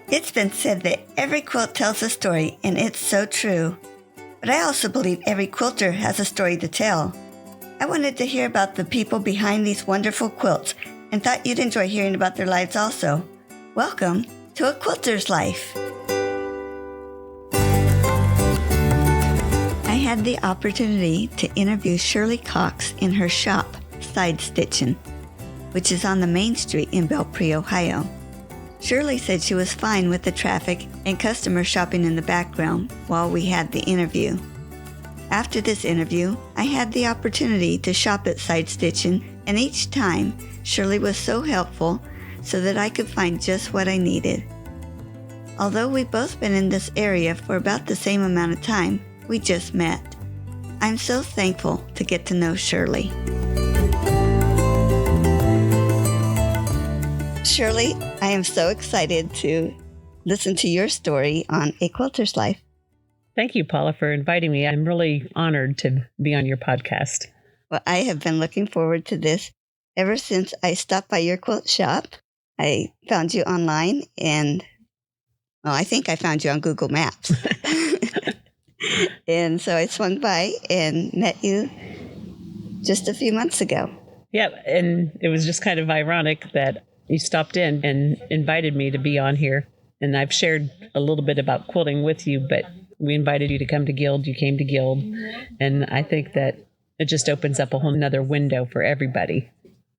It's been said that every quilt tells a story, and it's so true. But I also believe every quilter has a story to tell. I wanted to hear about the people behind these wonderful quilts and thought you'd enjoy hearing about their lives also. Welcome to A Quilter's Life. I had the opportunity to interview Shirley Cox in her shop, Side Stitchin, which is on the main street in Belpre, Ohio. Shirley said she was fine with the traffic and customers shopping in the background while we had the interview. After this interview, I had the opportunity to shop at Side Stitchin, and each time, Shirley was so helpful so that I could find just what I needed. Although we've both been in this area for about the same amount of time, we just met. I'm so thankful to get to know Shirley. Shirley, I am so excited to listen to your story on A Quilter's Life. Thank you, Paula, for inviting me. I'm really honored to be on your podcast. Well, I have been looking forward to this ever since I stopped by your quilt shop. I found you online and, I think I found you on Google Maps. And so I swung by and met you just a few months ago. Yeah, and it was just kind of ironic that you stopped in and invited me to be on here. And I've shared a little bit about quilting with you, but we invited you to come to Guild. You came to Guild. And I think that it just opens up a whole nother window for everybody.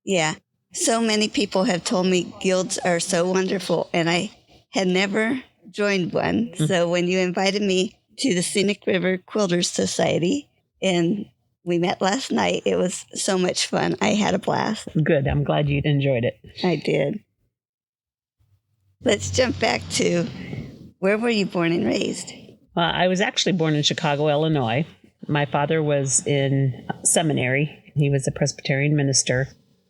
Yeah. So many people have told me guilds are so wonderful, and I had never joined one. Mm-hmm. So when you invited me to the Scenic River Quilters Society, and we met last night, it was so much fun. I had a blast. Good. I'm glad you enjoyed it. I did. Let's jump back to, where were you born and raised? I was actually born in Chicago, Illinois. My father was in seminary. He was a Presbyterian minister.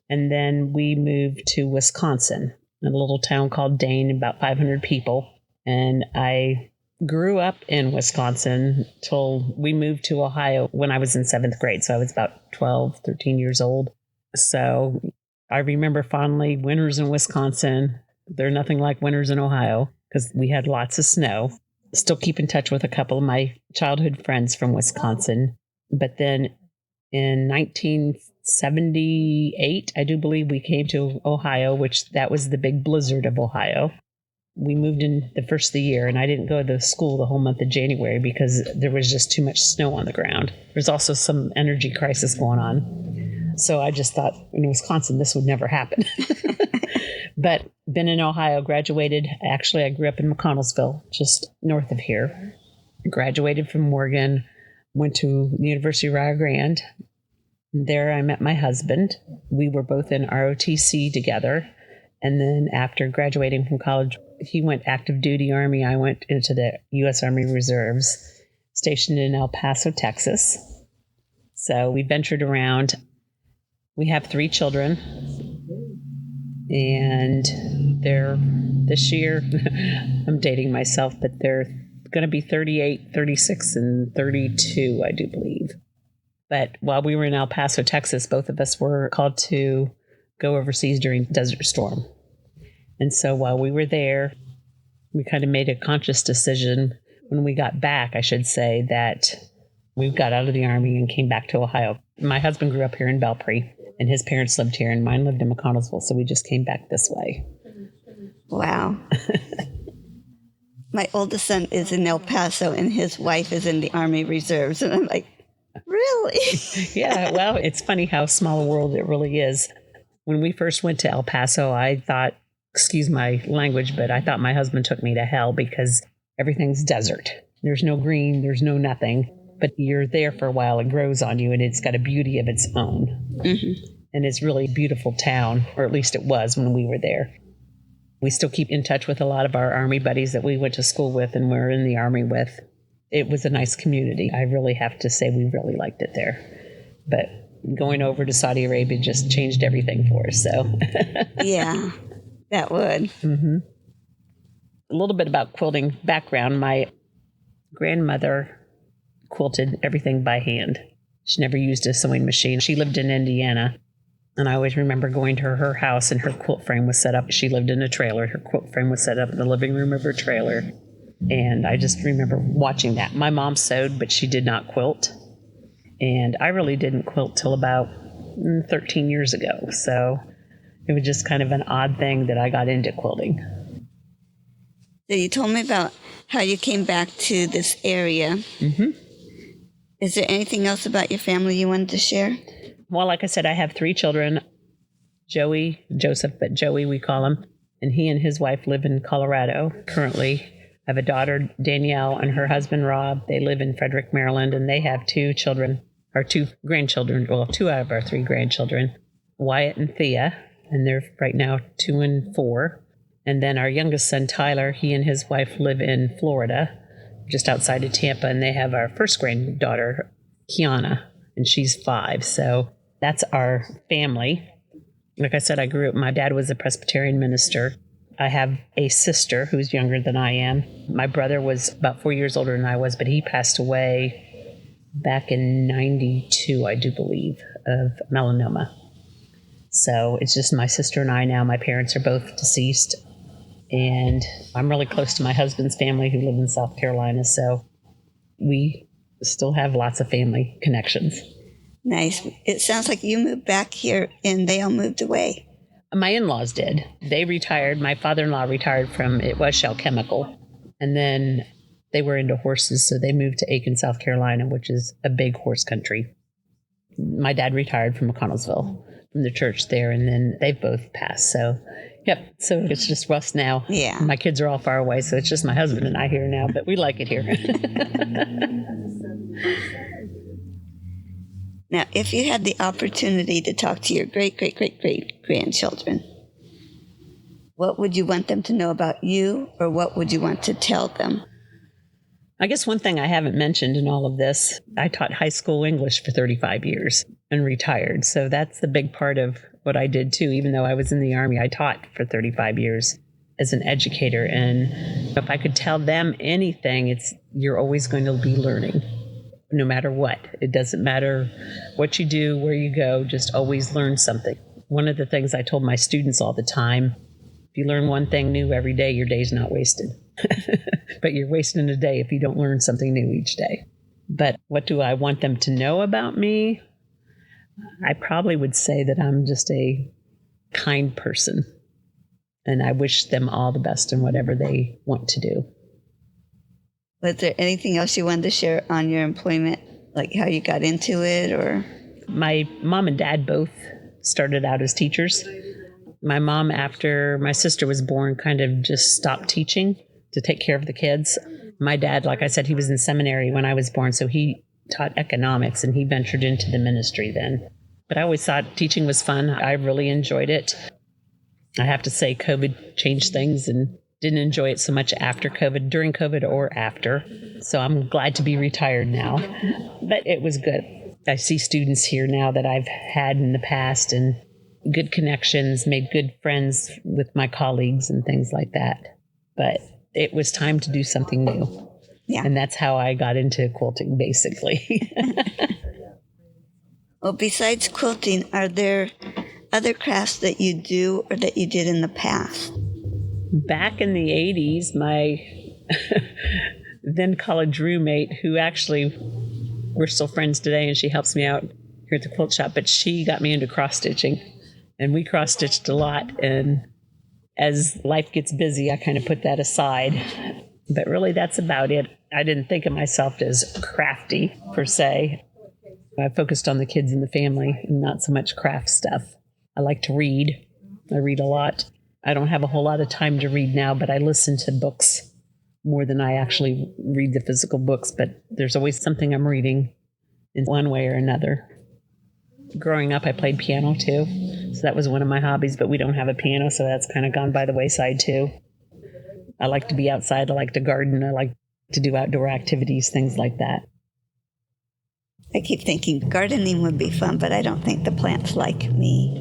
And then we moved to Wisconsin, a little town called Dane, about 500 people. And I grew up in Wisconsin till we moved to Ohio when I was in 7th grade. So I was about 12, 13 years old. So I remember fondly winters in Wisconsin. They're nothing like winters in Ohio because we had lots of snow. Still keep in touch with a couple of my childhood friends from Wisconsin. But then in 1978, I do believe we came to Ohio, which that was the big blizzard of Ohio. We moved in the first of the year, and I didn't go to school the whole month of January because there was just too much snow on the ground. There's also some energy crisis going on. So I just thought, in Wisconsin, this would never happen. But been in Ohio, graduated. Actually, I grew up in McConnellsville, just north of here. Graduated from Morgan, went to the University of Rio Grande. There I met my husband. We were both in ROTC together. And then after graduating from college, he went active duty Army. I went into the U.S. Army Reserves, stationed in El Paso, Texas. So we ventured around. We have 3 children. And they're, this year, I'm dating myself, but they're going to be 38, 36, and 32, I do believe. But while we were in El Paso, Texas, both of us were called to go overseas during Desert Storm. And so while we were there, we kind of made a conscious decision when we got back, I should say, that we got out of the Army and came back to Ohio. My husband grew up here in Belpre, and his parents lived here, and mine lived in McConnellsville, so we just came back this way. Wow. My oldest son is in El Paso, and his wife is in the Army Reserves, and I'm like, really? Yeah, well, it's funny how small a world it really is. When we first went to El Paso, I thought, excuse my language, but I thought my husband took me to hell because everything's desert. There's no green, there's no nothing. But you're there for a while, it grows on you, and it's got a beauty of its own. Mm-hmm. And it's really a beautiful town, or at least it was when we were there. We still keep in touch with a lot of our Army buddies that we went to school with and were in the Army with. It was a nice community. I really have to say we really liked it there. But going over to Saudi Arabia just changed everything for us. So yeah, that would. Mm-hmm. A little bit about quilting background. My grandmother quilted everything by hand. She never used a sewing machine. She lived in Indiana. And I always remember going to her house and her quilt frame was set up. She lived in a trailer. Her quilt frame was set up in the living room of her trailer. And I just remember watching that. My mom sewed, but she did not quilt. And I really didn't quilt till about 13 years ago. So it was just kind of an odd thing that I got into quilting. So you told me about how you came back to this area. Mm-hmm. Is there anything else about your family you wanted to share? Well, like I said, I have 3 children. Joseph, but Joey we call him. And he and his wife live in Colorado currently. I have a daughter, Danielle, and her husband, Rob. They live in Frederick, Maryland, and they have 2 children, or 2 grandchildren. Well, 2 out of our 3 grandchildren, Wyatt and Thea, and they're right now 2 and 4. And then our youngest son, Tyler, he and his wife live in Florida, just outside of Tampa, and they have our first granddaughter, Kiana, and she's 5. So that's our family. Like I said, my dad was a Presbyterian minister. I have a sister who's younger than I am. My brother was about 4 years older than I was, but he passed away back in 92, I do believe, of melanoma. So it's just my sister and I now. My parents are both deceased. And I'm really close to my husband's family who live in South Carolina. So we still have lots of family connections. Nice. It sounds like you moved back here and they all moved away. My in-laws did. They retired. My father-in-law retired from, it was Shell Chemical. And then they were into horses, so they moved to Aiken, South Carolina, which is a big horse country. My dad retired from McConnellsville, from the church there, and then they've both passed. So, yep. So it's just us now. Yeah. My kids are all far away, so it's just my husband and I here now, but we like it here. Now, if you had the opportunity to talk to your great-great-great-great-grandchildren, what would you want them to know about you, or what would you want to tell them? I guess one thing I haven't mentioned in all of this, I taught high school English for 35 years and retired. So that's the big part of what I did too. Even though I was in the Army, I taught for 35 years as an educator. And if I could tell them anything, it's you're always going to be learning. No matter what. It doesn't matter what you do, where you go, just always learn something. One of the things I told my students all the time, if you learn one thing new every day, your day's not wasted. But you're wasting a day if you don't learn something new each day. But what do I want them to know about me? I probably would say that I'm just a kind person. And I wish them all the best in whatever they want to do. Was there anything else you wanted to share on your employment, like how you got into it, or? My mom and dad both started out as teachers. My mom, after my sister was born, kind of just stopped teaching to take care of the kids. My dad, like I said, he was in seminary when I was born, so he taught economics and he ventured into the ministry then. But I always thought teaching was fun. I really enjoyed it. I have to say COVID changed things and didn't enjoy it so much after COVID, during COVID or after. So I'm glad to be retired now. But it was good. I see students here now that I've had in the past and good connections, made good friends with my colleagues and things like that. But it was time to do something new. Yeah. And that's how I got into quilting, basically. Well, besides quilting, are there other crafts that you do or that you did in the past? Back in the 80s, my then college roommate, who actually we're still friends today and she helps me out here at the quilt shop, but she got me into cross stitching and we cross stitched a lot. And as life gets busy, I kind of put that aside. But really, that's about it. I didn't think of myself as crafty per se. I focused on the kids and the family and not so much craft stuff. I like to read. I read a lot. I don't have a whole lot of time to read now, but I listen to books more than I actually read the physical books. But there's always something I'm reading in one way or another. Growing up, I played piano too. So that was one of my hobbies, but we don't have a piano, so that's kind of gone by the wayside too. I like to be outside. I like to garden. I like to do outdoor activities, things like that. I keep thinking gardening would be fun, but I don't think the plants like me.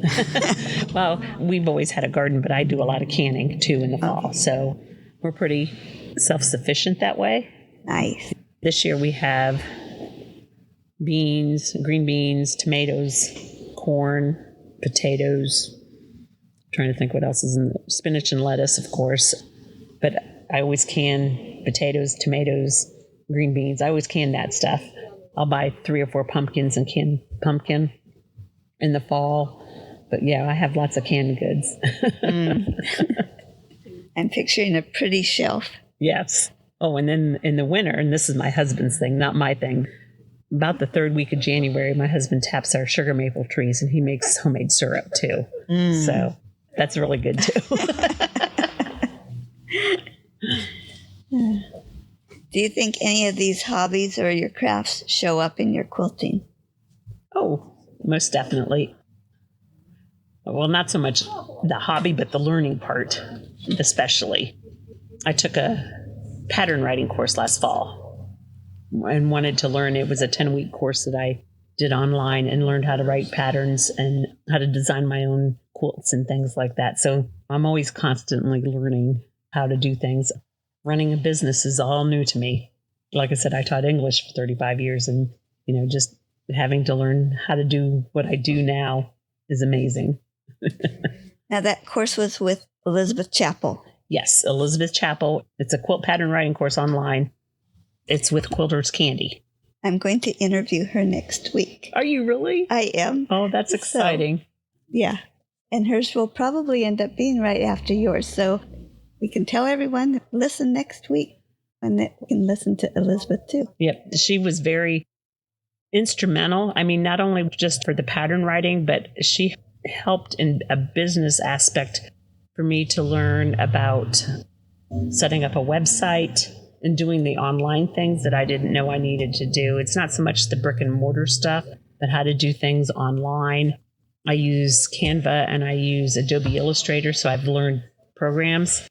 Well, we've always had a garden, but I do a lot of canning too in the fall. So we're pretty self-sufficient that way. Nice. This year we have beans, green beans, tomatoes, corn, potatoes. I'm trying to think what else is in there. Spinach and lettuce, of course. But I always can potatoes, tomatoes, green beans. I always can that stuff. I'll buy 3 or 4 pumpkins and can pumpkin in the fall. But yeah, I have lots of canned goods. I'm picturing a pretty shelf. Yes. Oh, and then in the winter, and this is my husband's thing, not my thing. About the 3rd week of January, my husband taps our sugar maple trees and he makes homemade syrup too. So that's really good too. Do you think any of these hobbies or your crafts show up in your quilting? Oh, most definitely. Well, not so much the hobby, but the learning part, especially. I took a pattern writing course last fall and wanted to learn. It was a 10-week course that I did online and learned how to write patterns and how to design my own quilts and things like that. So I'm always constantly learning how to do things. Running a business is all new to me. Like I said, I taught English for 35 years and, just having to learn how to do what I do now is amazing. Now that course was with Elizabeth Chappell. Yes, Elizabeth Chappell. It's a quilt pattern writing course online. It's with Quilter's Candy. I'm going to interview her next week. Are you really? I am. Oh, that's exciting. So, yeah. And hers will probably end up being right after yours. So we can tell everyone, listen next week. And that we can listen to Elizabeth too. Yep. She was very instrumental. I mean, not only just for the pattern writing, but she helped in a business aspect for me to learn about setting up a website and doing the online things that I didn't know I needed to do. It's not so much the brick and mortar stuff, but how to do things online. I use Canva and I use Adobe Illustrator, so I've learned programs.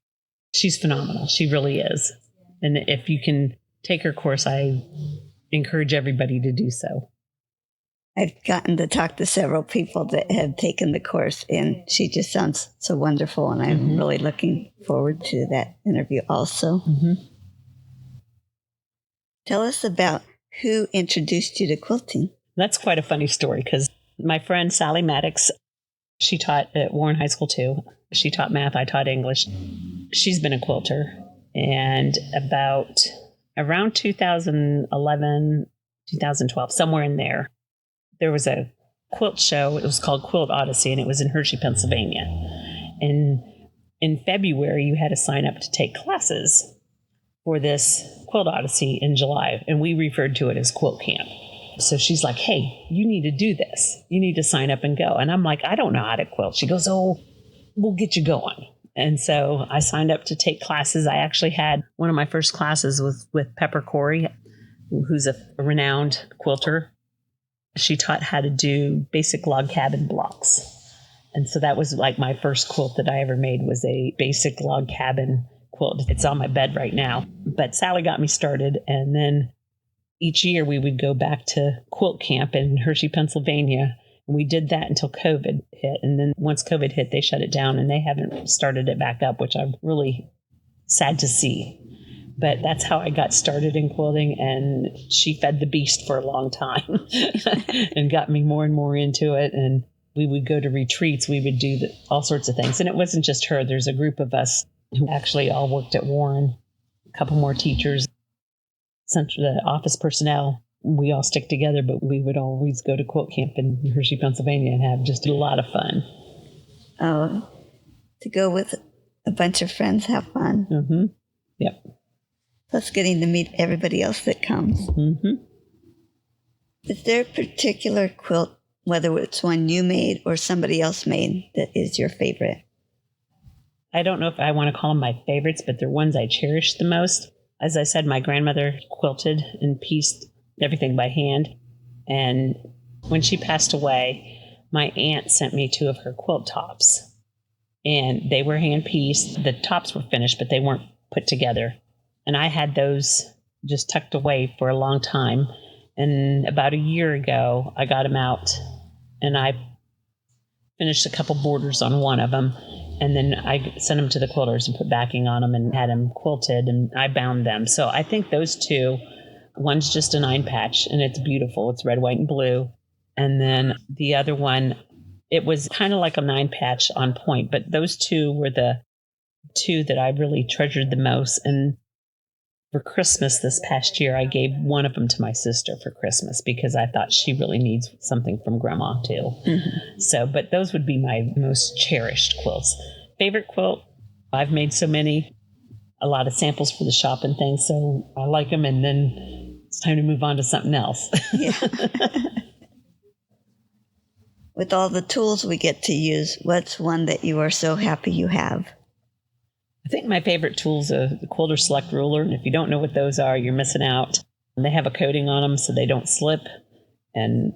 She's phenomenal. She really is. And if you can take her course, I encourage everybody to do so. I've gotten to talk to several people that have taken the course, and she just sounds so wonderful, and I'm really looking forward to that interview also. Tell us about who introduced you to quilting. That's quite a funny story because my friend Sally Maddox, she taught at Warren High School too. She taught math, I taught English. She's been a quilter, and around 2011, 2012, somewhere in there, there was a quilt show. It was called Quilt Odyssey, and it was in Hershey, Pennsylvania. And in February, you had to sign up to take classes for this Quilt Odyssey in July, and we referred to it as Quilt Camp. So she's like, hey, you need to do this. You need to sign up and go. And I'm like, I don't know how to quilt. She goes, oh, we'll get you going. And so I signed up to take classes. I actually had one of my first classes with Pepper Corey, who's a renowned quilter. She taught how to do basic log cabin blocks. And so that was like my first quilt that I ever made was a basic log cabin quilt. It's on my bed right now. But Sally got me started. And then each year we would go back to quilt camp in Hershey, Pennsylvania. And we did that until COVID hit. And then once COVID hit, they shut it down and they haven't started it back up, which I'm really sad to see. But that's how I got started in quilting, and she fed the beast for a long time and got me more and more into it. And we would go to retreats. We would do all sorts of things. And it wasn't just her. There's a group of us who actually all worked at Warren, a couple more teachers, the office personnel. We all stick together, but we would always go to quilt camp in Hershey, Pennsylvania and have just a lot of fun. Oh, to go with a bunch of friends, have fun. Mm-hmm. Yep. Plus getting to meet everybody else that comes. Mm-hmm. Is there a particular quilt, whether it's one you made or somebody else made, that is your favorite? I don't know if I want to call them my favorites, but they're ones I cherish the most. As I said, my grandmother quilted and pieced everything by hand. And when she passed away, my aunt sent me 2 of her quilt tops. And they were hand pieced. The tops were finished, but they weren't put together. And I had those just tucked away for a long time. And about a year ago, I got them out and I finished a couple borders on one of them. And then I sent them to the quilters and put backing on them and had them quilted and I bound them. So I think those 2, one's just a 9 patch and it's beautiful. It's red, white, and blue. And then the other one, It was kind of like a 9-patch on point, but those two were the two that I really treasured the most. And for Christmas this past year, I gave one of them to my sister for Christmas because I thought she really needs something from Grandma too. Mm-hmm. So, but those would be my most cherished quilts. Favorite quilt, I've made so many, a lot of samples for the shop and things, so I like them, and then it's time to move on to something else. Yeah. With all the tools we get to use, what's one that you are so happy you have? I think my favorite tools are the Quilter Select Ruler, and if you don't know what those are, you're missing out. And they have a coating on them so they don't slip, and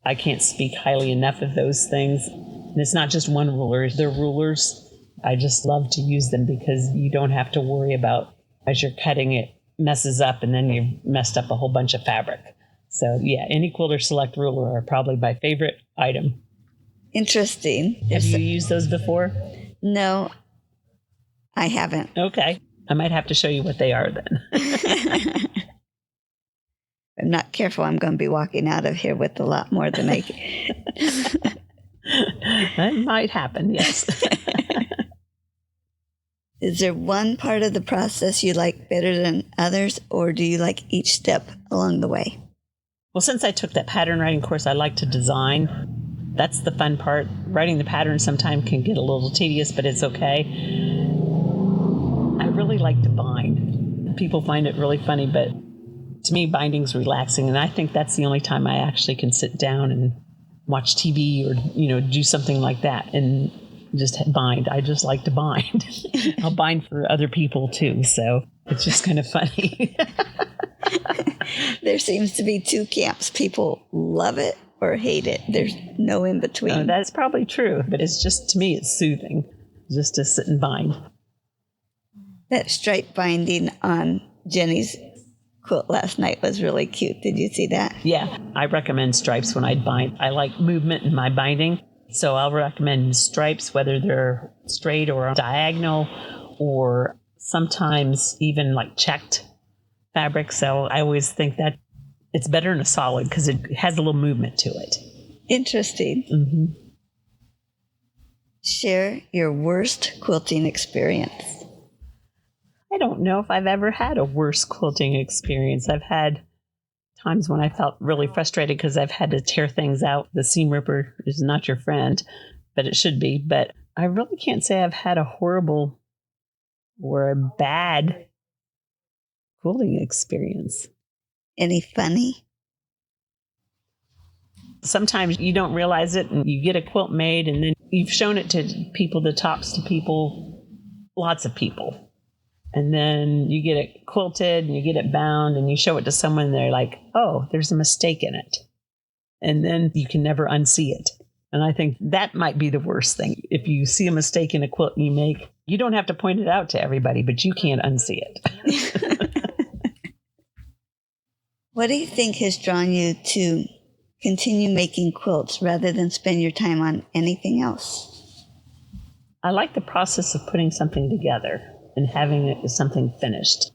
I can't speak highly enough of those things. And it's not just one ruler, they're rulers. I just love to use them because you don't have to worry about, as you're cutting it, messes up, and then you've messed up a whole bunch of fabric. So yeah, any Quilter Select Ruler are probably my favorite item. Interesting. Have you used those before? No, I haven't. Okay. I might have to show you what they are then. If I'm not careful, I'm going to be walking out of here with a lot more than I That might happen, yes. Is there one part of the process you like better than others, or do you like each step along the way? Well, since I took that pattern writing course, I like to design. That's the fun part. Writing the pattern sometimes can get a little tedious, but it's okay. I really like to bind. People find it really funny, but to me, binding's relaxing, and I think that's the only time I actually can sit down and watch TV or, do something like that and just bind. I just like to bind. I'll bind for other people too, so it's just kind of funny. There seems to be two camps. People love it or hate it. There's no in between. That's probably true, but it's just, to me, it's soothing just to sit and bind. That stripe binding on Jenny's quilt last night was really cute. Did you see that? Yeah, I recommend stripes when I bind. I like movement in my binding, so I'll recommend stripes, whether they're straight or diagonal, or sometimes even like checked fabric. So I always think that it's better in a solid because it has a little movement to it. Interesting. Mm-hmm. Share your worst quilting experience. I don't know if I've ever had a worse quilting experience. I've had times when I felt really frustrated because I've had to tear things out. The seam ripper is not your friend, but it should be. But I really can't say I've had a horrible or a bad quilting experience. Any funny? Sometimes you don't realize it and you get a quilt made and then you've shown it to people, the tops to people, lots of people. And then you get it quilted and you get it bound and you show it to someone and they're like, oh, there's a mistake in it. And then you can never unsee it. And I think that might be the worst thing. If you see a mistake in a quilt you make, you don't have to point it out to everybody, but you can't unsee it. What do you think has drawn you to continue making quilts rather than spend your time on anything else? I like the process of putting something together and having it as something finished.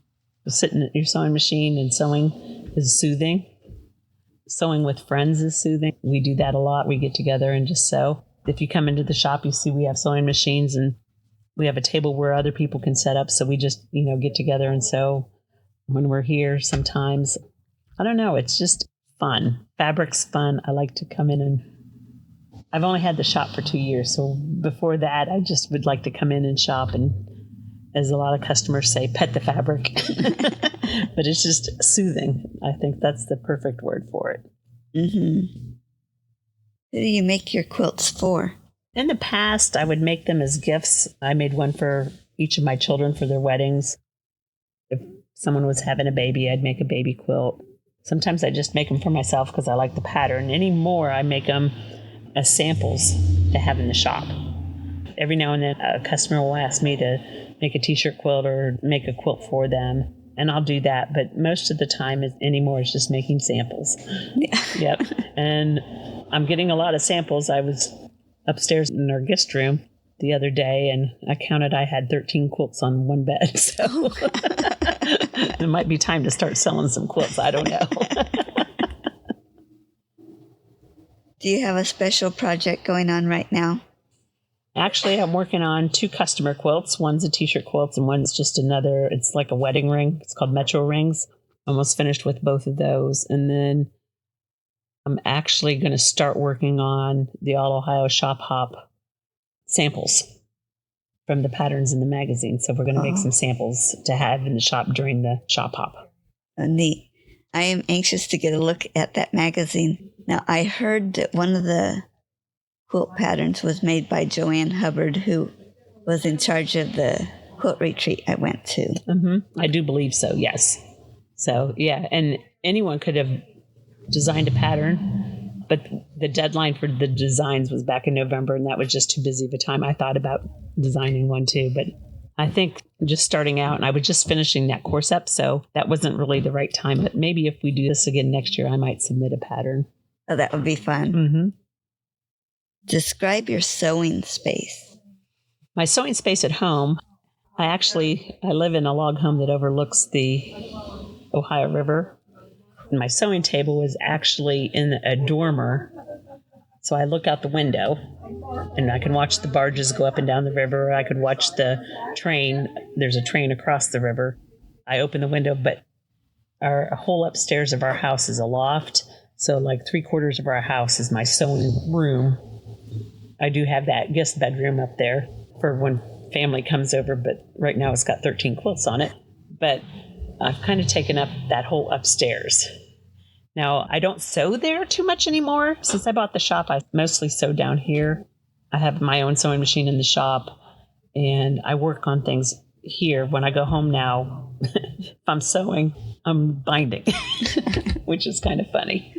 Sitting at your sewing machine and sewing is soothing. Sewing with friends is soothing. We do that a lot. We get together and just sew. If you come into the shop, you see we have sewing machines and we have a table where other people can set up. So we just, get together and sew when we're here sometimes. I don't know. It's just fun. Fabric's fun. I like to come in and I've only had the shop for 2 years. So before that, I just would like to come in and shop and, as a lot of customers say, pet the fabric. But it's just soothing. I think that's the perfect word for it. Mm-hmm. Who do you make your quilts for? In the past, I would make them as gifts. I made one for each of my children for their weddings. If someone was having a baby, I'd make a baby quilt. Sometimes I just make them for myself because I like the pattern. Anymore, I make them as samples to have in the shop. Every now and then, a customer will ask me to make a t-shirt quilt or make a quilt for them, and I'll do that. But most of the time anymore is just making samples. Yeah. Yep. And I'm getting a lot of samples. I was upstairs in our guest room the other day, and I counted I had 13 quilts on one bed. So it might be time to start selling some quilts. I don't know. Do you have a special project going on right now? Actually, I'm working on 2 customer quilts. One's a t-shirt quilt and one's just another. It's like a wedding ring. It's called Metro Rings. Almost finished with both of those. And then I'm actually going to start working on the All Ohio Shop Hop samples from the patterns in the magazine. So we're going to make some samples to have in the shop during the Shop Hop. Neat. I am anxious to get a look at that magazine. Now, I heard that one of the quilt patterns was made by Joanne Hubbard, who was in charge of the quilt retreat I went to. Mm-hmm. I do believe so, yes. So, yeah, and anyone could have designed a pattern, but the deadline for the designs was back in November, and that was just too busy of a time. I thought about designing one too, but I think just starting out, and I was just finishing that course up, so that wasn't really the right time. But maybe if we do this again next year, I might submit a pattern. Oh, that would be fun. Mm-hmm. Describe your sewing space. My sewing space at home, I live in a log home that overlooks the Ohio River. And my sewing table was actually in a dormer. So I look out the window and I can watch the barges go up and down the river. I could watch the train. There's a train across the river. I open the window, but our whole upstairs of our house is a loft. So like 3/4 of our house is my sewing room. I do have that guest bedroom up there for when family comes over, but right now it's got 13 quilts on it. But I've kind of taken up that whole upstairs. Now, I don't sew there too much anymore. Since I bought the shop, I mostly sew down here. I have my own sewing machine in the shop, and I work on things here. When I go home now, if I'm sewing, I'm binding, which is kind of funny.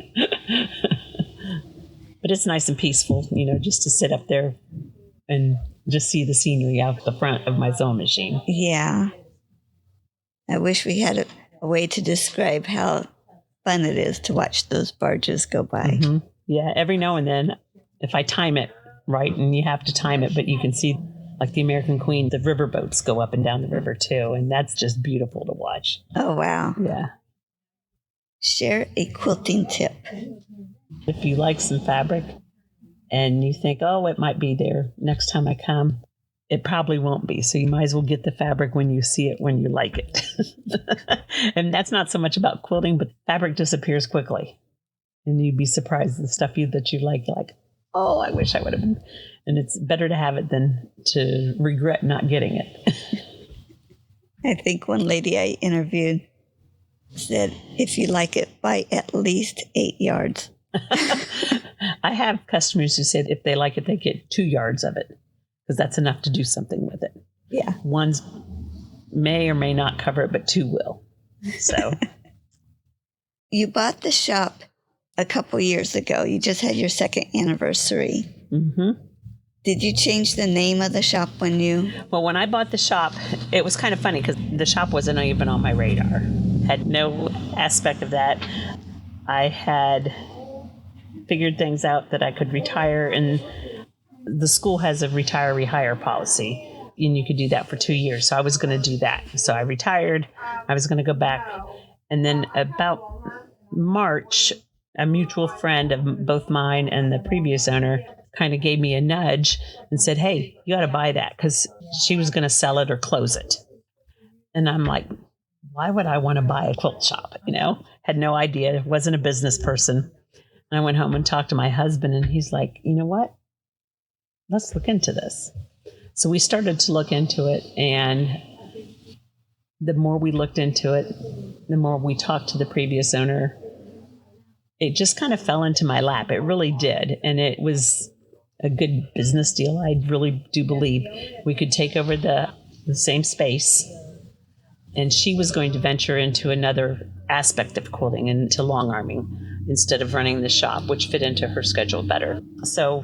But it's nice and peaceful, just to sit up there and just see the scenery out the front of my sewing machine. Yeah. I wish we had a way to describe how fun it is to watch those barges go by. Mm-hmm. Yeah, every now and then, if I time it right, and you have to time it, but you can see, like the American Queen, the river boats go up and down the river too, and that's just beautiful to watch. Oh, wow. Yeah. Share a quilting tip. If you like some fabric and you think, oh, it might be there next time I come, it probably won't be. So you might as well get the fabric when you see it, when you like it. And that's not so much about quilting, but fabric disappears quickly. And you'd be surprised the stuff that you like, oh, I wish I would have been. And it's better to have it than to regret not getting it. I think one lady I interviewed said, if you like it, buy at least 8 yards. I have customers who said if they like it, they get 2 yards of it, because that's enough to do something with it. Yeah. One's may or may not cover it, but 2 will. So. You bought the shop a couple years ago. You just had your 2nd anniversary. Mm-hmm. Did you change the name of the shop when you... Well, when I bought the shop, it was kind of funny because the shop wasn't even on my radar. Had no aspect of that. I had figured things out that I could retire, and the school has a retire rehire policy, and you could do that for 2 years. So I was going to do that. So I retired. I was going to go back, and then about March, a mutual friend of both mine and the previous owner kind of gave me a nudge and said, hey, you got to buy that, because she was going to sell it or close it. And I'm like, why would I want to buy a quilt shop? Had no idea. Wasn't a business person. And I went home and talked to my husband, and he's like, you know what? Let's look into this. So we started to look into it, and the more we looked into it, the more we talked to the previous owner, it just kind of fell into my lap. It really did. And it was a good business deal. I really do believe we could take over the same space, and she was going to venture into another aspect of quilting, into long arming, instead of running the shop, which fit into her schedule better. So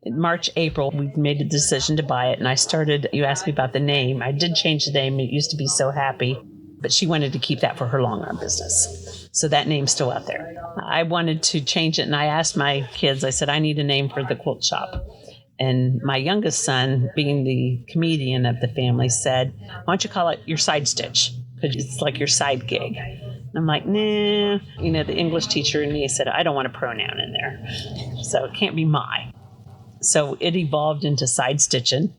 in March, April, we made a decision to buy it, and I started, you asked me about the name. I did change the name. It used to be So Happy, but she wanted to keep that for her long arm business. So that name's still out there. I wanted to change it, and I asked my kids, I said, I need a name for the quilt shop. And my youngest son, being the comedian of the family, said, why don't you call it your Side Stitch? Because it's like your side gig. And I'm like, nah. The English teacher in me said, I don't want a pronoun in there. So it can't be my. So it evolved into Side Stitchin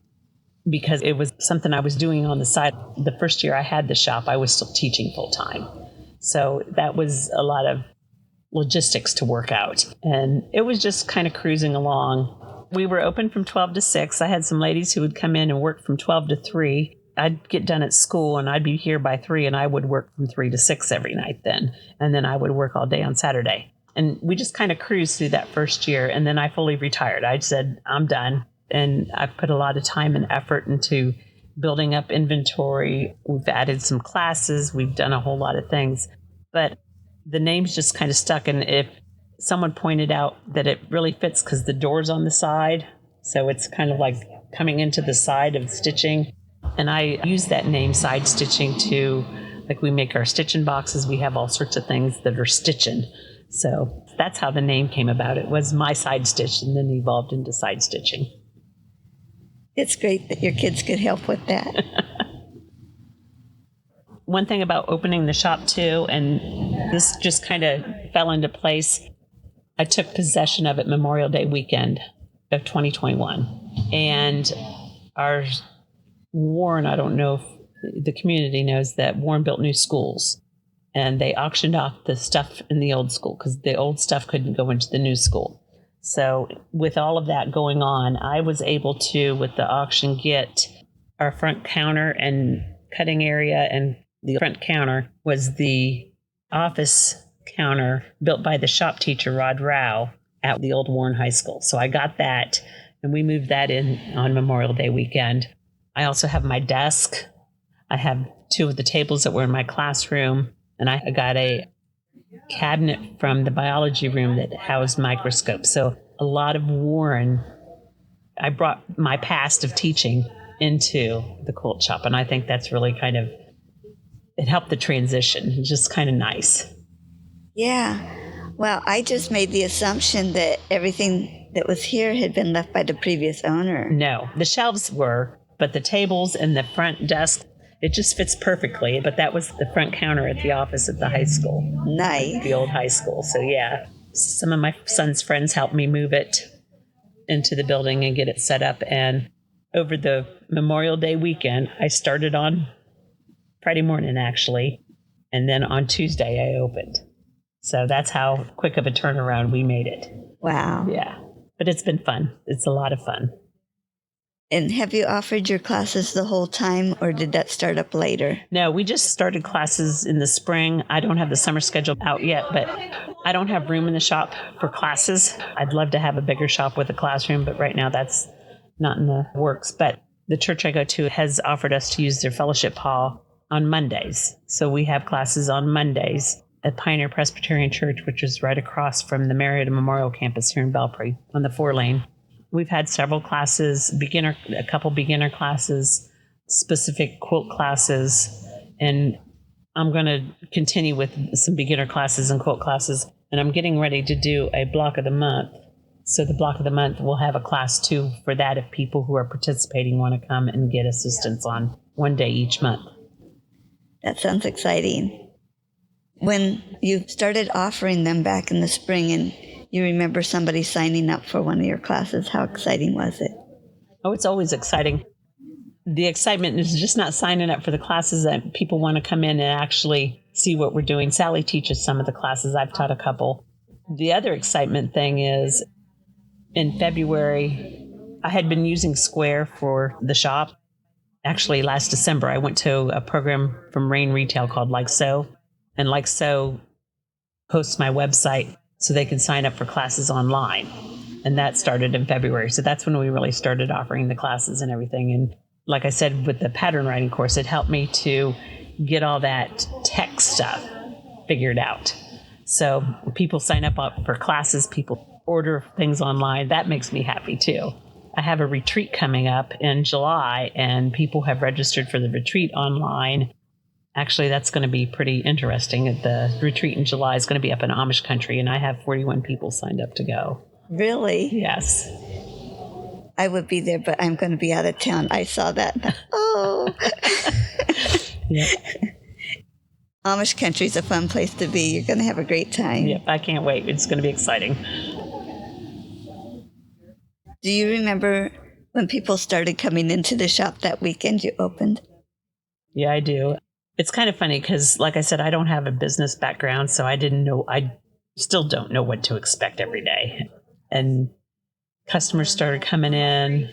because it was something I was doing on the side. The first year I had the shop, I was still teaching full time. So that was a lot of logistics to work out. And it was just kind of cruising along. We were open from 12 to 6. I had some ladies who would come in and work from 12 to 3. I'd get done at school and I'd be here by 3, and I would work from 3 to 6 every night then. And then I would work all day on Saturday. And we just kind of cruised through that first year. And then I fully retired. I said, I'm done. And I've put a lot of time and effort into building up inventory. We've added some classes. We've done a whole lot of things. But the name's just kind of stuck. And if someone pointed out that it really fits because the door's on the side, so it's kind of like coming into the side of stitching. And I use that name, Side Stitching, to, like, we make our stitching boxes. We have all sorts of things that are stitching. So that's how the name came about. It was my Side Stitch and then evolved into Side Stitching. It's great that your kids could help with that. One thing about opening the shop too, and this just kind of fell into place, I took possession of it Memorial Day weekend of 2021. And our Warren, I don't know if the community knows that Warren built new schools. And they auctioned off the stuff in the old school because the old stuff couldn't go into the new school. So with all of that going on, I was able to, with the auction, get our front counter and cutting area. And the front counter was the office counter built by the shop teacher, Rod Rao, at the old Warren High School. So I got that, and we moved that in on Memorial Day weekend. I also have my desk. I have 2 of the tables that were in my classroom. And I got a cabinet from the biology room that housed microscopes. So a lot of Warren, I brought my past of teaching into the quilt shop. And I think that's really kind of, it helped the transition. It's just kind of nice. Yeah. Well, I just made the assumption that everything that was here had been left by the previous owner. No, the shelves were, but the tables and the front desk, it just fits perfectly. But that was the front counter at the office at the high school. Nice. The old high school. So yeah, some of my son's friends helped me move it into the building and get it set up. And over the Memorial Day weekend, I started on Friday morning, actually. And then on Tuesday, I opened. So that's how quick of a turnaround we made it. Wow. Yeah. But it's been fun. It's a lot of fun. And have you offered your classes the whole time, or did that start up later? No, we just started classes in the spring. I don't have the summer schedule out yet, but I don't have room in the shop for classes. I'd love to have a bigger shop with a classroom, but right now that's not in the works. But the church I go to has offered us to use their fellowship hall on Mondays. So we have classes on Mondays at Pioneer Presbyterian Church, which is right across from the Marietta Memorial Campus here in Belpre on the 4-lane. We've had several classes, a couple beginner classes, specific quilt classes, and I'm going to continue with some beginner classes and quilt classes, and I'm getting ready to do a block of the month. So the block of the month, we'll have a class too for that if people who are participating want to come and get assistance on one day each month. That sounds exciting. When you started offering them back in the spring and you remember somebody signing up for one of your classes, how exciting was it? Oh, it's always exciting. The excitement is just not signing up for the classes that people want to come in and actually see what we're doing. Sally teaches some of the classes. I've taught a couple. The other excitement thing is in February, I had been using Square for the shop. Actually, last December, I went to a program from Rain Retail called Like So. And Like So hosts my website so they can sign up for classes online. And that started in February. So that's when we really started offering the classes and everything. And like I said, with the pattern writing course, it helped me to get all that tech stuff figured out. So people sign up for classes, people order things online. That makes me happy too. I have a retreat coming up in July, and people have registered for the retreat online. Actually, that's going to be pretty interesting. The retreat in July is going to be up in Amish country, and I have 41 people signed up to go. Really? Yes. I would be there, but I'm going to be out of town. I saw that. Oh. Yeah. Amish country's a fun place to be. You're going to have a great time. Yep, I can't wait. It's going to be exciting. Do you remember when people started coming into the shop that weekend you opened? Yeah, I do. It's kind of funny because, like I said, I don't have a business background, so I still don't know what to expect every day. And customers started coming in.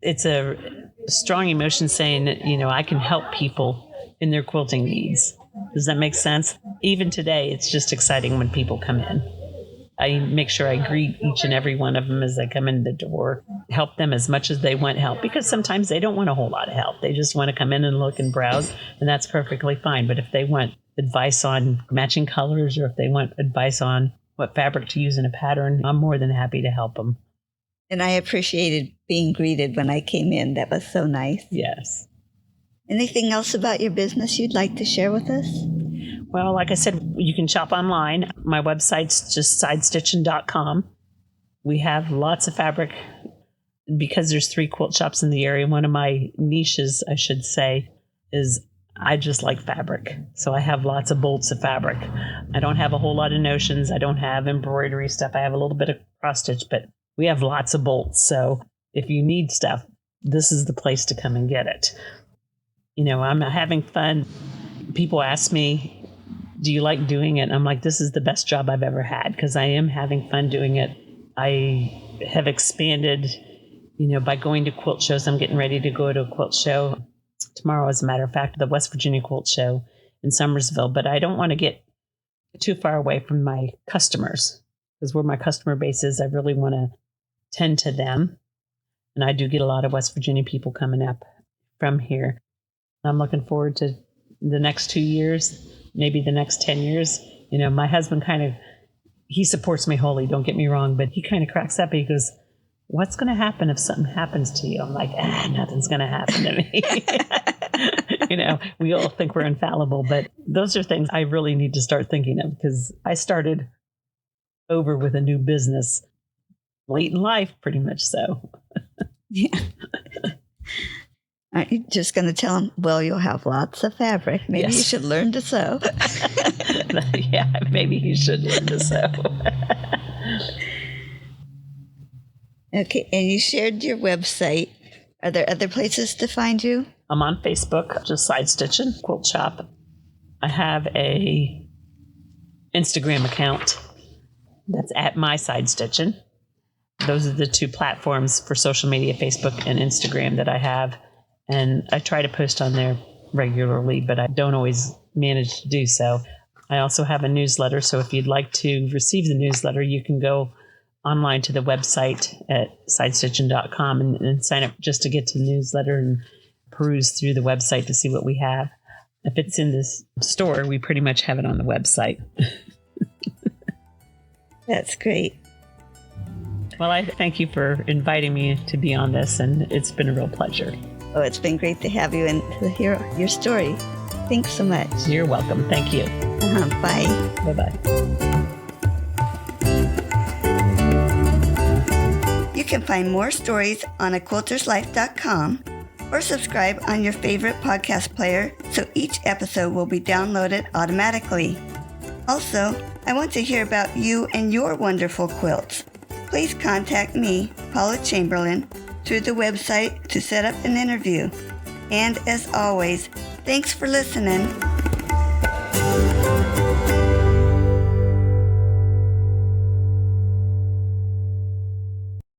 It's a strong emotion saying that, I can help people in their quilting needs. Does that make sense? Even today, it's just exciting when people come in. I make sure I greet each and every one of them as they come in the door, help them as much as they want help, because sometimes they don't want a whole lot of help. They just want to come in and look and browse, and that's perfectly fine. But if they want advice on matching colors, or if they want advice on what fabric to use in a pattern, I'm more than happy to help them. And I appreciated being greeted when I came in. That was so nice. Yes. Anything else about your business you'd like to share with us? Well, like I said, you can shop online. My website's just sidestitchin.com. We have lots of fabric because there's 3 quilt shops in the area. One of my niches, I should say, is I just like fabric. So I have lots of bolts of fabric. I don't have a whole lot of notions. I don't have embroidery stuff. I have a little bit of cross stitch, but we have lots of bolts. So if you need stuff, this is the place to come and get it. I'm having fun. People ask me, do you like doing it? And I'm like, this is the best job I've ever had because I am having fun doing it. I have expanded, by going to quilt shows. I'm getting ready to go to a quilt show tomorrow, as a matter of fact, the West Virginia Quilt Show in Summersville. But I don't want to get too far away from my customers because where my customer base is, I really want to tend to them. And I do get a lot of West Virginia people coming up from here. I'm looking forward to the next 2 years, maybe the next 10 years. My husband he supports me wholly, don't get me wrong, but he kind of cracks up. He goes, what's going to happen if something happens to you? I'm like, nothing's going to happen to me. We all think we're infallible, but those are things I really need to start thinking of because I started over with a new business late in life, pretty much so. Yeah. Aren't you just going to tell them, well, you'll have lots of fabric. Maybe you should learn to sew. Yeah, maybe you should learn to sew. Okay, and you shared your website. Are there other places to find you? I'm on Facebook, just Side Stitchin Quilt Shop. I have a Instagram account that's at my Side Stitchin. Those are the 2 platforms for social media, Facebook and Instagram, that I have. And I try to post on there regularly, but I don't always manage to do so. I also have a newsletter, so if you'd like to receive the newsletter, you can go online to the website at sidestitchin.com and sign up just to get to the newsletter and peruse through the website to see what we have. If it's in this store, we pretty much have it on the website. That's great. Well, I thank you for inviting me to be on this, and it's been a real pleasure. Oh, it's been great to have you and to hear your story. Thanks so much. You're welcome. Thank you. Bye. Bye-bye. You can find more stories on aquilterslife.com or subscribe on your favorite podcast player so each episode will be downloaded automatically. Also, I want to hear about you and your wonderful quilts. Please contact me, Paula Chamberlain, through the website to set up an interview. And as always, thanks for listening.